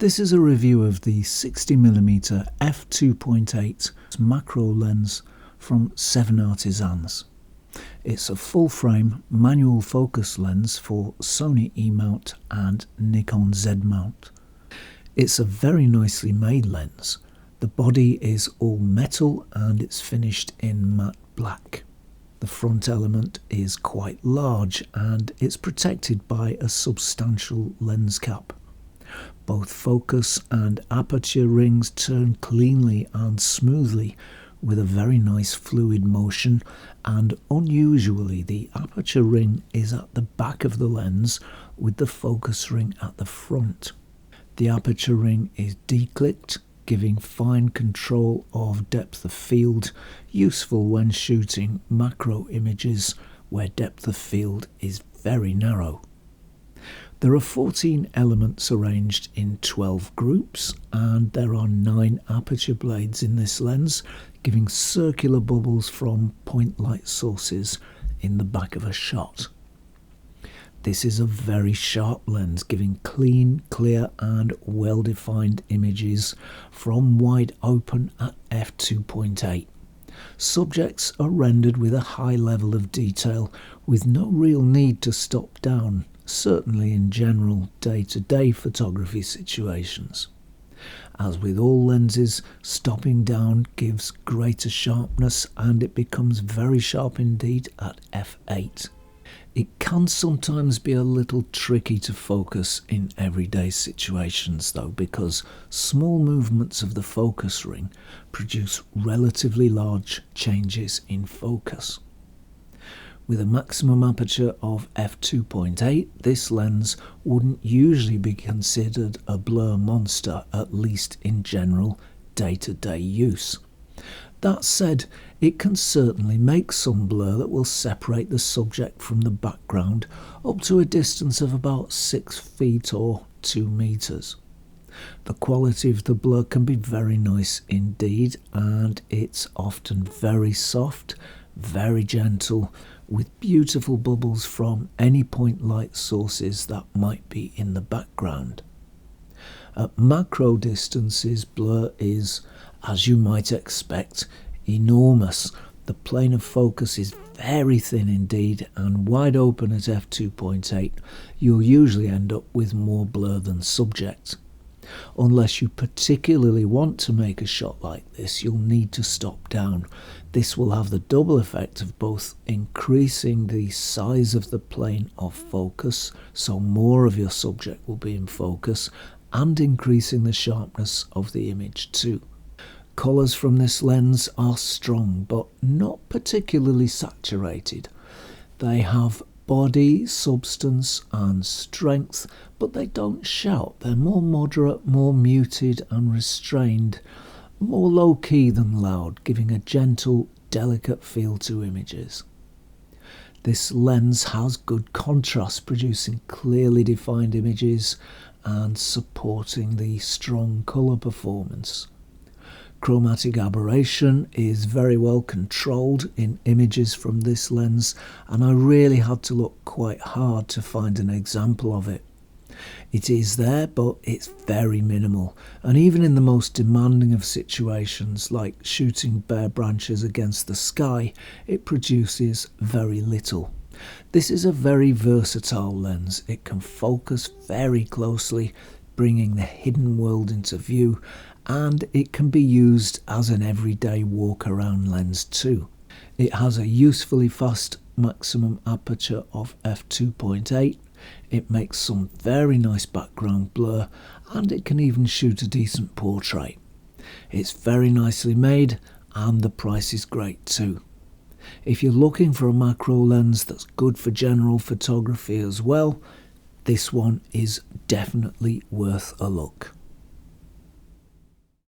This is a review of the 60mm f2.8 macro lens from 7 Artisans. It's a full-frame manual focus lens for Sony E-mount and Nikon Z-mount. It's a very nicely made lens. The body is all metal and it's finished in matte black. The front element is quite large and it's protected by a substantial lens cap. Both focus and aperture rings turn cleanly and smoothly with a very nice fluid motion, and unusually the aperture ring is at the back of the lens with the focus ring at the front. The aperture ring is declicked, giving fine control of depth of field, useful when shooting macro images where depth of field is very narrow. There are 14 elements arranged in 12 groups, and there are 9 aperture blades in this lens, giving circular bubbles from point light sources in the back of a shot. This is a very sharp lens, giving clean, clear and well-defined images from wide open at f2.8. Subjects are rendered with a high level of detail with no real need to stop down, certainly in general day-to-day photography situations. As with all lenses, stopping down gives greater sharpness and it becomes very sharp indeed at f8. It can sometimes be a little tricky to focus in everyday situations though, because small movements of the focus ring produce relatively large changes in focus. With a maximum aperture of f2.8, this lens wouldn't usually be considered a blur monster, at least in general day-to-day use. That said, it can certainly make some blur that will separate the subject from the background up to a distance of about 6 feet or 2 meters. The quality of the blur can be very nice indeed, and it's often very soft, very gentle, with beautiful bubbles from any point light sources that might be in the background. At macro distances, blur is, as you might expect, enormous. The plane of focus is very thin indeed, and wide open at f2.8 you'll usually end up with more blur than subject. Unless you particularly want to make a shot like this, you'll need to stop down. This will have the double effect of both increasing the size of the plane of focus, so more of your subject will be in focus, and increasing the sharpness of the image too. Colours from this lens are strong but not particularly saturated. They have body, substance and strength, but they don't shout. They're more moderate, more muted and restrained, more low-key than loud, giving a gentle, delicate feel to images. This lens has good contrast, producing clearly defined images and supporting the strong colour performance. Chromatic aberration is very well controlled in images from this lens, and I really had to look quite hard to find an example of it. It is there, but it's very minimal, and even in the most demanding of situations like shooting bare branches against the sky, it produces very little. This is a very versatile lens. It can focus very closely, bringing the hidden world into view, and it can be used as an everyday walk-around lens too. It has a usefully fast maximum aperture of f2.8. It makes some very nice background blur, and it can even shoot a decent portrait. It's very nicely made, and the price is great too. If you're looking for a macro lens that's good for general photography as well, this one is definitely worth a look.